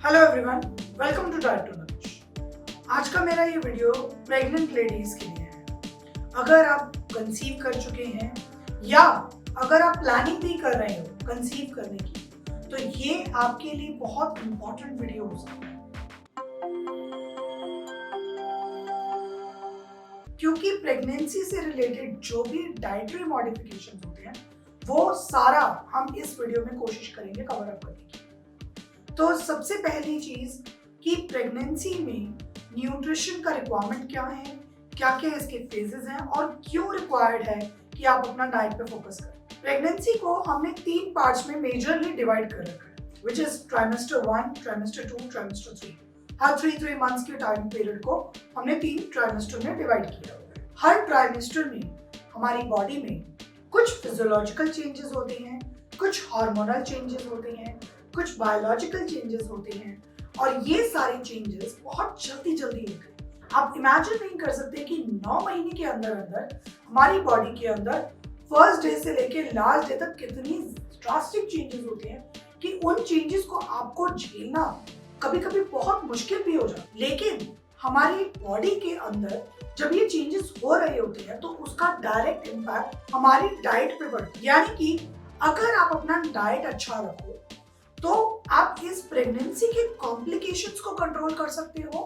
Hello everyone, welcome to diet to nourish. आज का मेरा ये वीडियो प्रेग्नेंट लेडीज के लिए है। अगर आप कंसीव कर चुके हैं या अगर आप प्लानिंग भी कर रहे हो कंसीव करने की, तो ये आपके लिए बहुत इंपॉर्टेंट वीडियो हो सकता है। क्योंकि प्रेगनेंसी से रिलेटेड जो भी डाइटरी मॉडिफिकेशन होते हैं वो सारा हम इस वीडियो में कोशिश करेंगे कवर अप करने की। तो सबसे पहली चीज कि प्रेगनेंसी में न्यूट्रिशन का रिक्वायरमेंट क्या है, क्या क्या इसके फेजेस हैं और क्यों रिक्वायर्ड है कि आप अपना डाइट पे फोकस करें। प्रेगनेंसी को हमने 3 पार्ट्स में मेजरली डिवाइड कर रखा है, which is trimester 1, trimester 2, trimester 3। Her 3 months के टाइम पीरियड को हमने 3 ट्राइमेस्टर में डिवाइड किया हुआ है। हर ट्राइमेस्टर में हमारी बॉडी में कुछ फिजियोलॉजिकल चेंजेस होते हैं, कुछ हार्मोनल चेंजेस होते हैं, कुछ बायोलॉजिकल चेंजेस होते हैं और ये सारे चेंजेस बहुत जल्दी होते हैं। आप इमेजिन नहीं कर सकते कि 9 महीने के अंदर अंदर हमारी बॉडी के अंदर फर्स्ट डे से लेके लास्ट डे तक कितनी ड्रास्टिक चेंजेस होते हैं कि उन चेंजेस को आपको झेलना कभी कभी बहुत मुश्किल भी हो जाता है। लेकिन हमारी बॉडी के अंदर जब ये चेंजेस हो रहे होते हैं तो उसका डायरेक्ट इम्पैक्ट हमारी डाइट पे पड़ता है। यानी कि अगर आप अपना डाइट अच्छा रखो तो आप इस प्रेगनेंसी के कॉम्प्लिकेशंस को कंट्रोल कर सकते हो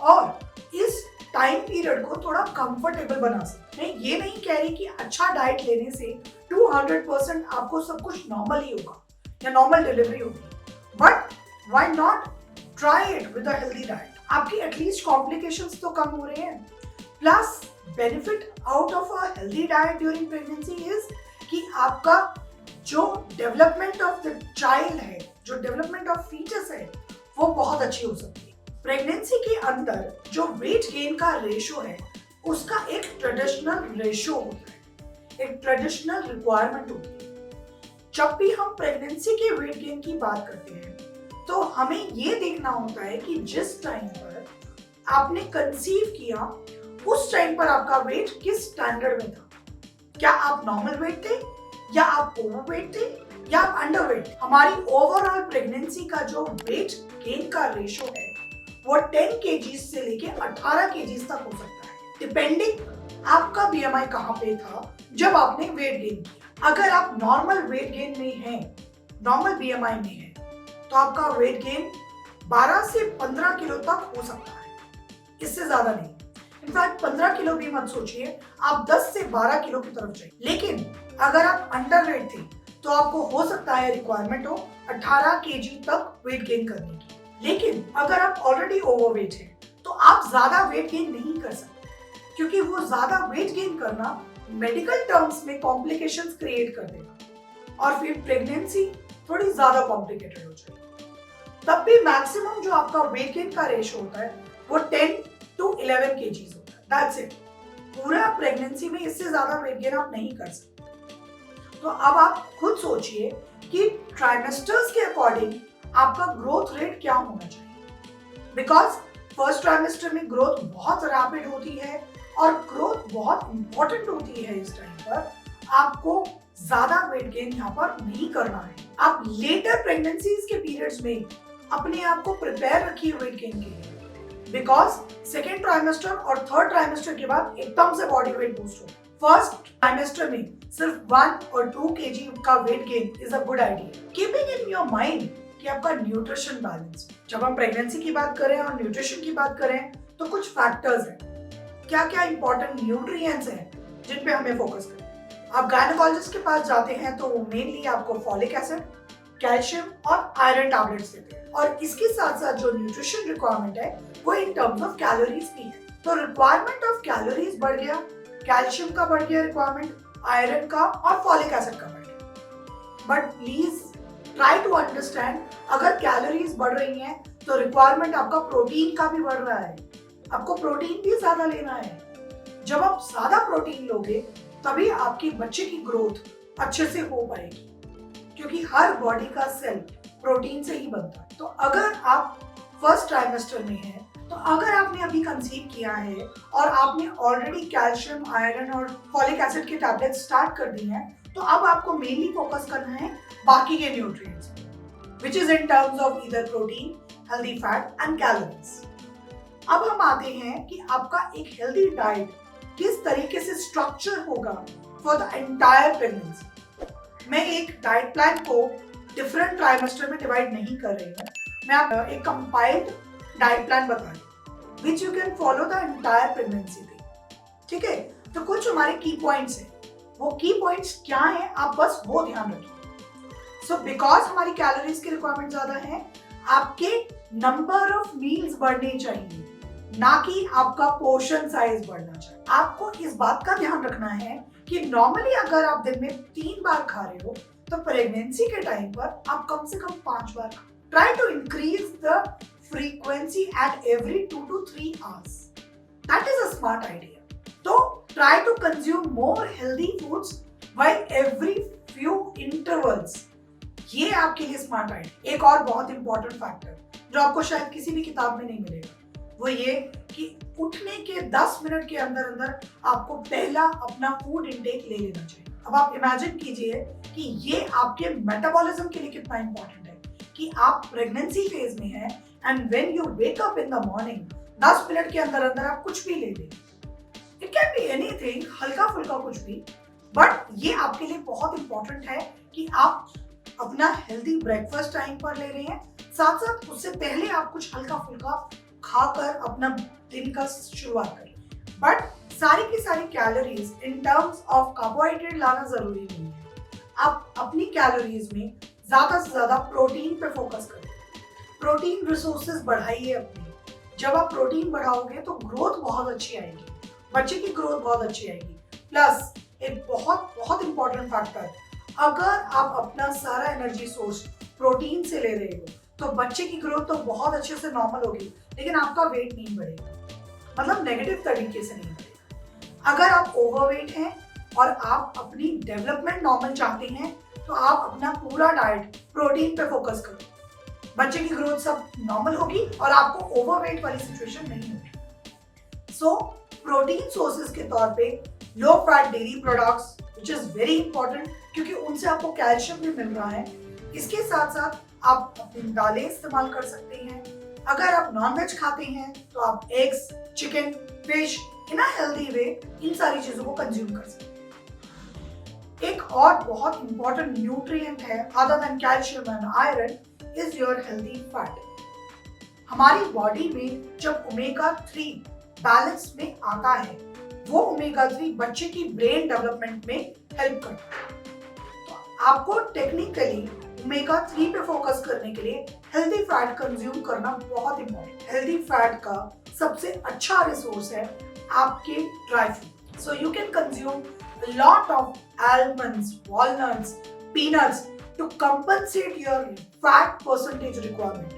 और इस टाइम पीरियड को थोड़ा कंफर्टेबल बना सकते हैं। मैं ये नहीं कह रही कि अच्छा डाइट लेने से 200% आपको सब कुछ नॉर्मल ही होगा या नॉर्मल डिलीवरी होगी, but why not try it with a healthy diet. आपकी एटलीस्ट कॉम्प्लिकेशंस तो कम हो रहे हैं। Plus benefit out of a healthy diet during pregnancy is कि आपका जो डेवलपमेंट ऑफ द चाइल्ड है, जो डेवलपमेंट ऑफ फीटस है, वो बहुत अच्छी हो सकती है। प्रेगनेंसी के अंदर जो वेट गेन का रेशो है उसका एक ट्रेडिशनल रेशो होता है, एक ट्रेडिशनल रिक्वायरमेंट होती है। जब भी हम प्रेगनेंसी के वेट गेन की बात करते हैं तो हमें ये देखना होता है कि जिस टाइम पर आपने कंसीव किया उस टाइम पर आपका वेट किस स्टैंडर्ड में था। क्या आप नॉर्मल वेट थे या आप ओवरवेट थे या आप अंडरवेट। हमारी ओवरऑल प्रेगनेंसी का जो वेट गेन का रेशो है वो 10 kg से लेके 18 kg तक हो सकता है, डिपेंडिंग आपका बीएमआई कहाँ पे था जब आपने वेट गेन किया। अगर आप नॉर्मल वेट गेन में हैं, नॉर्मल बीएमआई में हैं, तो आपका वेट गेन 12 से 15 किलो तक हो सकता है, इससे ज्यादा नहीं। इनफैक्ट 15 किलो भी मत सोचिए, आप 10 से 12 किलो की तरफ जाइए। लेकिन अगर आप अंडरवेट थे तो आपको हो सकता है रिक्वायरमेंट हो 18 kg तक वेट गेन करने की। लेकिन अगर आप ऑलरेडी ओवरवेट हैं तो आप ज्यादा वेट गेन नहीं कर सकते, क्योंकि वो ज्यादा वेट गेन करना मेडिकल टर्म्स में कॉम्प्लिकेशंस क्रिएट कर देगा और फिर प्रेगनेंसी थोड़ी ज्यादा कॉम्प्लिकेटेड हो जाएगी। तब भी मैक्सिमम जो आपका वेट गेन का रेशो होता है वो 10 to 11 kg होता है। That's it. पूरा प्रेगनेंसी में इससे ज्यादा वेट गेन आप नहीं कर सकते। तो अब आप खुद सोचिए कि ट्राइमेस्टर्स के अकॉर्डिंग आपका ग्रोथ रेट क्या होना चाहिए। बिकॉज फर्स्ट ट्राइमेस्टर में ग्रोथ बहुत रैपिड होती है और ग्रोथ बहुत इंपॉर्टेंट होती है। इस टाइम पर आपको ज्यादा वेट गेन यहाँ पर नहीं करना है। आप लेटर प्रेगनेंसीज के पीरियड्स में अपने आप को प्रिपेयर रखिए वेट गेन के लिए, बिकॉज सेकेंड ट्राइमेस्टर और थर्ड ट्राइमेस्टर के बाद एकदम से बॉडी वेट बूस्ट हो। फर्स्ट ट्राइमेस्टर में सिर्फ 1 और 2 kg का weight gain is a good idea. Keeping in your mind कि आपका न्यूट्रिशन बैलेंस। जब हम प्रेगनेंसी की बात करें और न्यूट्रिशन की बात करें तो कुछ फैक्टर्स हैं, क्या क्या इंपॉर्टेंट न्यूट्रिएंट्स हैं जिन पे हमें फोकस करें। आप गायनेकोलॉजिस्ट के पास जाते हैं तो वो मेनली आपको फॉलिक एसिड, कैल्शियम और आयरन टैबलेट्स देते हैं और इसके साथ साथ जो न्यूट्रिशन रिक्वायरमेंट है वो इन टर्म्स ऑफ कैलोरीज भी है। तो रिक्वायरमेंट ऑफ कैलोरीज बढ़ गया, कैल्शियम का बढ़ गया रिक्वायरमेंट, आयरन का और फॉलिक एसिड का बढ़ गया। But please try to understand, अगर कैलोरीज बढ़ रही हैं तो रिक्वायरमेंट आपका प्रोटीन का भी बढ़ रहा है, आपको प्रोटीन भी ज्यादा लेना है। जब आप ज्यादा प्रोटीन लोगे तभी आपकी बच्चे की ग्रोथ अच्छे से हो पाएगी, क्योंकि हर बॉडी का सेल प्रोटीन से ही बनता है। तो अगर आप फर्स्ट ट्राइमेस्टर में हैं, तो अगर आपने अभी कंसीव किया है और आपने ऑलरेडी कैल्शियम, आयरन और फॉलिक एसिड के टैबलेट स्टार्ट कर दी हैं, तो अब आपको मेनली फोकस करना है बाकी के nutrients, which is in terms of either protein healthy fat and calories. अब हम आते हैं कि आपका एक हेल्दी डाइट किस तरीके से स्ट्रक्चर होगा फॉर द एंटायर प्रेगनेंसी। मैं एक डाइट प्लान को डिफरेंट ट्राइमेस्टर में डिवाइड नहीं कर रही हूँ, मैं आपको एक कंपाइल्ड डाइट प्लान बता रही हूँ which you can follow the entire pregnancy पे। ठीक है, तो कुछ हमारे की पॉइंट्स हैं, वो की पॉइंट्स क्या हैं आप बस वो ध्यान रखिए। सो बिकॉज हमारी कैलोरीज की रिक्वायरमेंट ज्यादा है, आपके नंबर ऑफ मील्स बढ़ने चाहिए, ना कि आपका पोर्शन साइज बढ़ना चाहिए। आपको इस बात का ध्यान रखना है कि नॉर्मली अगर आप दिन में 3 बार खा रहे हो तो प्रेगनेंसी के टाइम पर आप कम से कम 5 बार खाओ। Try to increase the frequency at every 2 to 3 hours. That is a smart idea. तो try to consume more healthy foods while every few intervals. ये आपके लिए स्मार्ट आइडिया। एक और बहुत इंपॉर्टेंट फैक्टर जो आपको शायद किसी भी किताब में नहीं मिलेगा, वो ये कि उठने के 10 मिनट के अंदर अंदर आपको पहला अपना फूड इंटेक ले लेना चाहिए। अब आप इमेजिन कीजिए कि ये आपके मेटाबॉलिज्म के लिए कितना इंपॉर्टेंट है कि आप प्रेगनेंसी फेज में हैं and when you wake up in the morning 10 minute के अंदर अंदर आप कुछ भी ले लें। इट कैन बी एनीथिंग, हल्का फुल्का कुछ भी, बट ये आपके लिए बहुत इंपॉर्टेंट है कि आप अपना हेल्दी ब्रेकफास्ट टाइम पर ले रहे हैं, साथ साथ उससे पहले आप कुछ हल्का फुल्का खाकर अपना दिन का शुरुआत करें। बट सारी की सारी calories in terms of carbohydrate लाना जरूरी नहीं है। आप अपनी कैलोरीज में ज्यादा से ज्यादा प्रोटीन पे फोकस करें, प्रोटीन रिसोर्सेज बढ़ाइए अपनी। जब आप प्रोटीन बढ़ाओगे तो ग्रोथ बहुत अच्छी आएगी, बच्चे की ग्रोथ बहुत अच्छी आएगी। प्लस एक बहुत बहुत इंपॉर्टेंट फैक्टर, अगर आप अपना सारा एनर्जी सोर्स प्रोटीन से ले रहे हो तो बच्चे की ग्रोथ तो बहुत अच्छे से नॉर्मल होगी, लेकिन आपका वेट नहीं बढ़ेगा, मतलब नेगेटिव तरीके से नहीं बढ़ेगा। अगर आप ओवरवेट हैं और आप अपनी डेवलपमेंट नॉर्मल चाहते हैं तो आप अपना पूरा डाइट प्रोटीन पे फोकस करो, बच्चे की ग्रोथ सब नॉर्मल होगी और आपको ओवरवेट वाली सिचुएशन नहीं होगी। सो प्रोटीन सोर्सेज के तौर पे low fat dairy products which is very important, क्योंकि उनसे आपको कैल्शियम भी मिल रहा है। इसके साथ साथ आप अपनी दालें इस्तेमाल कर सकते हैं। अगर आप नॉनवेज खाते हैं तो आप eggs, chicken, fish in a healthy way इन सारी चीजों को कंज्यूम कर सकते हैं। एक और बहुत इंपॉर्टेंट न्यूट्रिएंट है other than calcium and iron is your healthy fat. हमारी बॉडी में जब ओमेगा 3 बैलेंस में आता है, वो ओमेगा 3 बच्चे की ब्रेन डेवलपमेंट में हेल्प करता है। तो आपको टेक्निकली ओमेगा 3 पे फोकस करने के लिए हेल्दी फैट कंज्यूम करना बहुत इंपॉर्टेंट। हेल्दी फैट का सबसे अच्छा रिसोर्स है आपके dry fruit. So you can consume a lot of almonds, walnuts, peanuts to compensate your fat percentage requirement.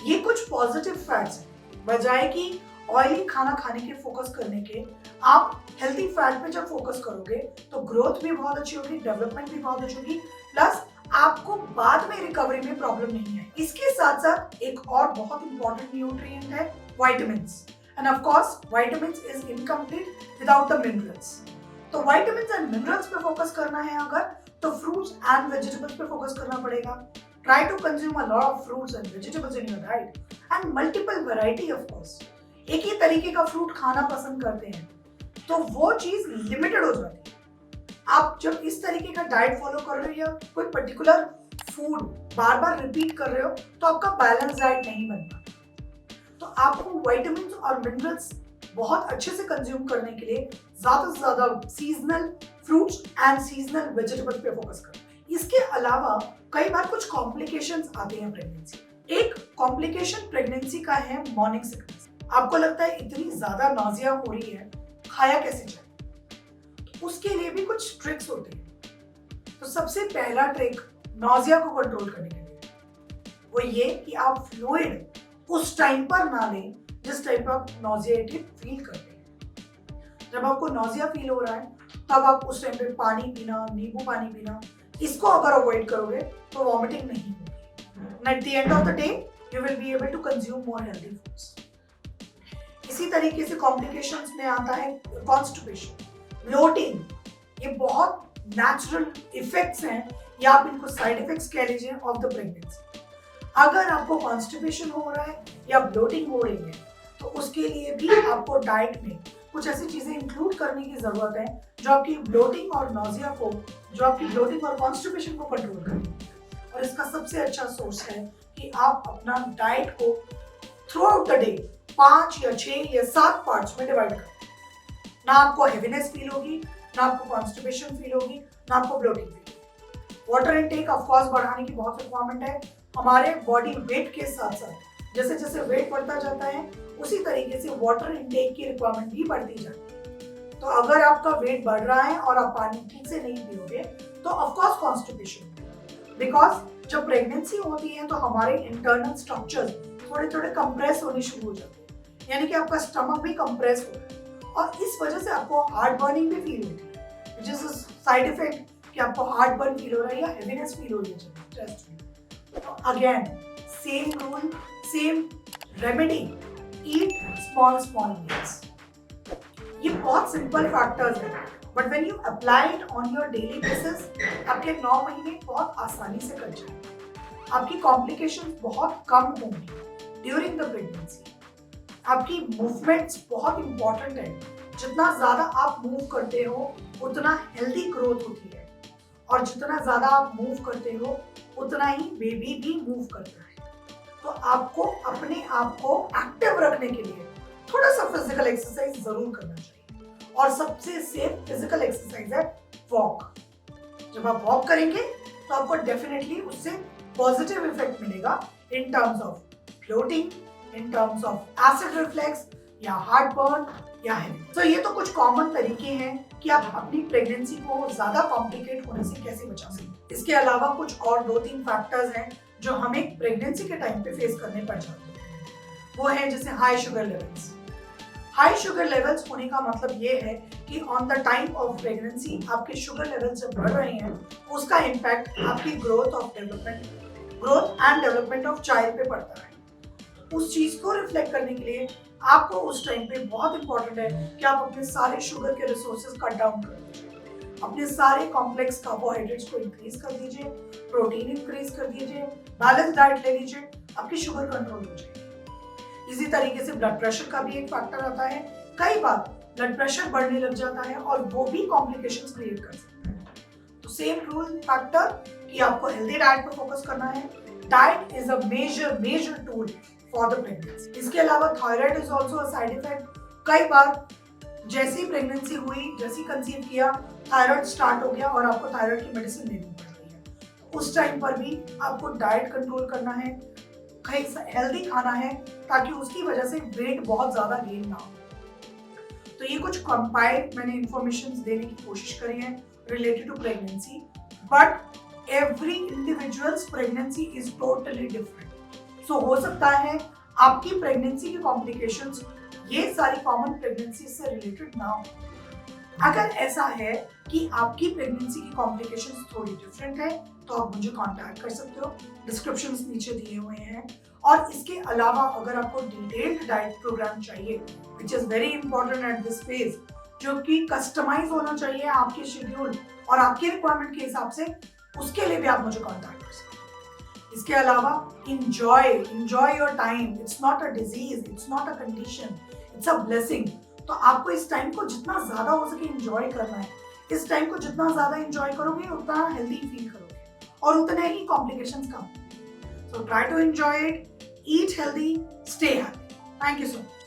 ये कुछ पॉजिटिव फैट्स हैं, बजाय कि ऑयली खाना खाने के फोकस करने के आप हेल्दी फैट पे जब फोकस करोगे तो ग्रोथ भी बहुत अच्छी होगी, डेवलपमेंट भी बहुत अच्छी होगी, प्लस आपको बाद में रिकवरी में प्रॉब्लम नहीं है। इसके साथ साथ एक और बहुत इंपॉर्टेंट न्यूट्रिएंट है vitamins, and of course vitamins is incomplete without the minerals. तो विटामिन्स एंड मिनरल्स पे फोकस करना है अगर, तो फ्रूट्स एंड वेजिटेबल्स पे फोकस करना पड़ेगा। Try to consume a lot of fruits and vegetables in your diet and multiple variety of course. एक ही तरीके का फ्रूट खाना पसंद करते हैं तो वो चीज लिमिटेड हो जाती है। आप जब इस तरीके का डाइट फॉलो कर रहे हो या कोई पर्टिकुलर फूड बार बार रिपीट कर रहे हो तो आपका बैलेंस डाइट नहीं बनता। तो आपको विटामिन्स और मिनरल्स बहुत अच्छे से कंज्यूम करने के लिए ज्यादा से ज्यादा seasonal fruits and seasonal vegetables पे फोकस करें। इसके अलावा कई बार कुछ कॉम्प्लिकेशंस आते हैं प्रेगनेंसी। एक कॉम्प्लिकेशन प्रेगनेंसी का है मॉर्निंग सिकनेस। आपको लगता है इतनी ज्यादा नॉजिया हो रही है, खाया कैसे जाए? तो उसके लिए भी कुछ ट्रिक्स होते हैं। तो सबसे पहला ट्रिक नॉजिया को कंट्रोल करने के लिए वो ये कि आप फ्लूइड उस टाइम पर ना लें जिस टाइप आप नॉजिएटिव फील करते हैं। जब आपको नॉजिया फील हो रहा है तब आप उस टाइम पे पानी पीना, नींबू पानी पीना, इसको अगर अवॉइड करोगे तो वॉमिटिंग नहीं होगी। At the end of the day you will be able to consume more healthy foods. इसी तरीके से कॉम्प्लिकेशंस में आता है कॉन्स्टिपेशन, ब्लोटिंग। ये बहुत नेचुरल इफेक्ट्स हैं या आप इनको साइड इफेक्ट्स कह लीजिए ऑफ द प्रेगनेंसी। अगर आपको कॉन्स्टिपेशन हो रहा है या ब्लोटिंग हो रही है तो उसके लिए भी आपको डाइट में कुछ ऐसी चीजें इंक्लूड करने की जरूरत है जो आपकी ब्लोटिंग और नोजिया को, जो आपकी ब्लोटिंग और कॉन्स्टिपेशन को कंट्रोल करें। और इसका सबसे अच्छा सोर्स है कि आप अपना डाइट को थ्रू आउट द डे 5 या 6 या 7 पार्ट्स में डिवाइड करें। ना आपको हेवीनेस फील होगी, ना आपको कॉन्स्टिपेशन फील होगी, ना आपको ब्लोटिंग फील होगी। वाटर इनटेक ऑफ कोर्स बढ़ाने की बहुत रिक्वायरमेंट है। हमारे बॉडी वेट के साथ साथ जैसे जैसे वेट बढ़ता जाता है उसी तरीके से वाटर इनटेक की रिक्वायरमेंट भी बढ़ती जाती है। तो अगर आपका वेट बढ़ रहा है और आप पानी ठीक से नहीं पियोगे तो ऑफ कोर्स कॉन्स्टिपेशन, बिकॉज जब प्रेगनेंसी होती है तो हमारे इंटरनल स्ट्रक्चर्स थोड़े थोड़े कंप्रेस होने शुरू हो जाते हैं, यानी कि आपका स्टमक भी कंप्रेस हो रहा है और इस वजह से आपको हार्ट बर्निंग भी फील होती है, विच इज साइड इफेक्ट कि आपको हार्ट बर्न फील हो रहा है या हेवीनेस फील हो रही है चेस्ट में। तो again same rule, same remedy, eat small small meals. ये बहुत सिंपल फैक्टर्स हैं but when you apply it on your daily basis आपके 9 महीने बहुत आसानी से कट जाएंगे। आपकी कॉम्प्लिकेशंस बहुत कम होंगी ड्यूरिंग द प्रेगनेंसी। आपकी मूवमेंट्स बहुत इंपॉर्टेंट है। जितना ज्यादा आप मूव करते हो उतना हेल्दी ग्रोथ होती है और जितना ज्यादा आप मूव करते हो उतना ही बेबी भी मूव करता है। तो आपको अपने आप को एक्टिव रखने के लिए थोड़ा सा फिजिकल एक्सरसाइज जरूर करना चाहिए और सबसे सेफ फिजिकल एक्सरसाइज है वॉक। जब आप वॉक करेंगे तो आपको डेफिनेटली उससे पॉजिटिव इफेक्ट मिलेगा in terms of bloating, in terms of acid reflex या हार्ट बर्न या है। तो ये तो कुछ कॉमन तरीके हैं कि आप अपनी प्रेगनेंसी को ज्यादा कॉम्प्लिकेट होने से कैसे बचा सकते। इसके अलावा कुछ और 2-3 फैक्टर्स हैं जो हमें प्रेगनेंसी के टाइम पे फेस करने पड़ जाते हैं। वो है जैसे high sugar levels. High sugar levels होने का मतलब ये है कि on the time of pregnancy आपके शुगर लेवल्स जब बढ़ रहे हैं उसका इम्पैक्ट आपकी growth and development of child पे पड़ता है। उस चीज को रिफ्लेक्ट करने के लिए आपको उस टाइम पे बहुत इंपॉर्टेंट है कि आप अपने सारे शुगर के रिसोर्सेज कट डाउन कर दीजिए, अपने सारे कॉम्प्लेक्स कार्बोहाइड्रेट्स को इंक्रीज कर दीजिए, प्रोटीन इंक्रीज कर दीजिए, बैलेंस डाइट ले लीजिए, आपकी शुगर कंट्रोल हो जाएगी। इसी तरीके से ब्लड प्रेशर का भी एक फैक्टर आता है। कई बार ब्लड प्रेशर बढ़ने लग जाता है और वो भी कॉम्प्लिकेशंस क्रिएट कर सकता है। तो सेम रूल फैक्टर कि आपको हेल्दी डाइट पर फोकस करना है। Diet is a major tool for the pregnancy. इसके अलावा thyroid is also a side effect. कई बार जैसी प्रेगनेंसी हुई, जैसी कंसीव किया, थायराइड स्टार्ट हो गया और आपको थायराइड की मेडिसिन लेनी पड़ रही है। उस टाइम पर भी आपको डाइट कंट्रोल करना है, हेल्दी खाना है ताकि उसकी वजह से वेट बहुत ज्यादा गेन ना हो। तो ये कुछ कंपाइल्ड मैंने इंफॉर्मेशन देने की कोशिश करी है related to pregnancy, but every individuals pregnancy is totally different. So हो सकता है आपकी प्रेगनेंसी की कॉम्प्लिकेशंस ये सारी कॉमन प्रेगनेंसी से रिलेटेड ना हो। अगर ऐसा है कि आपकी प्रेगनेंसी की कॉम्प्लिकेशंस थोड़ी डिफरेंट है तो आप मुझे कांटेक्ट कर सकते हो, डिस्क्रिप्शंस नीचे दिए हुए हैं। और इसके अलावा अगर आपको डिटेल्ड डाइट प्रोग्राम चाहिए which is very important at this phase, जो कि कस्टमाइज होना चाहिए आपके शेड्यूल और आपके रिक्वायरमेंट के हिसाब से, उसके लिए भी आप मुझे कांटेक्ट कर सकते हो। इसके अलावा enjoy your time. It's not a disease, it's not a condition, it's a blessing. तो आपको इस टाइम को जितना ज्यादा हो सके एंजॉय करना है। इस टाइम को जितना ज्यादा एंजॉय करोगे उतना हेल्दी फील करोगे और उतने ही कॉम्प्लिकेशंस कम। So try to enjoy it, eat healthy, stay happy. Thank you so much.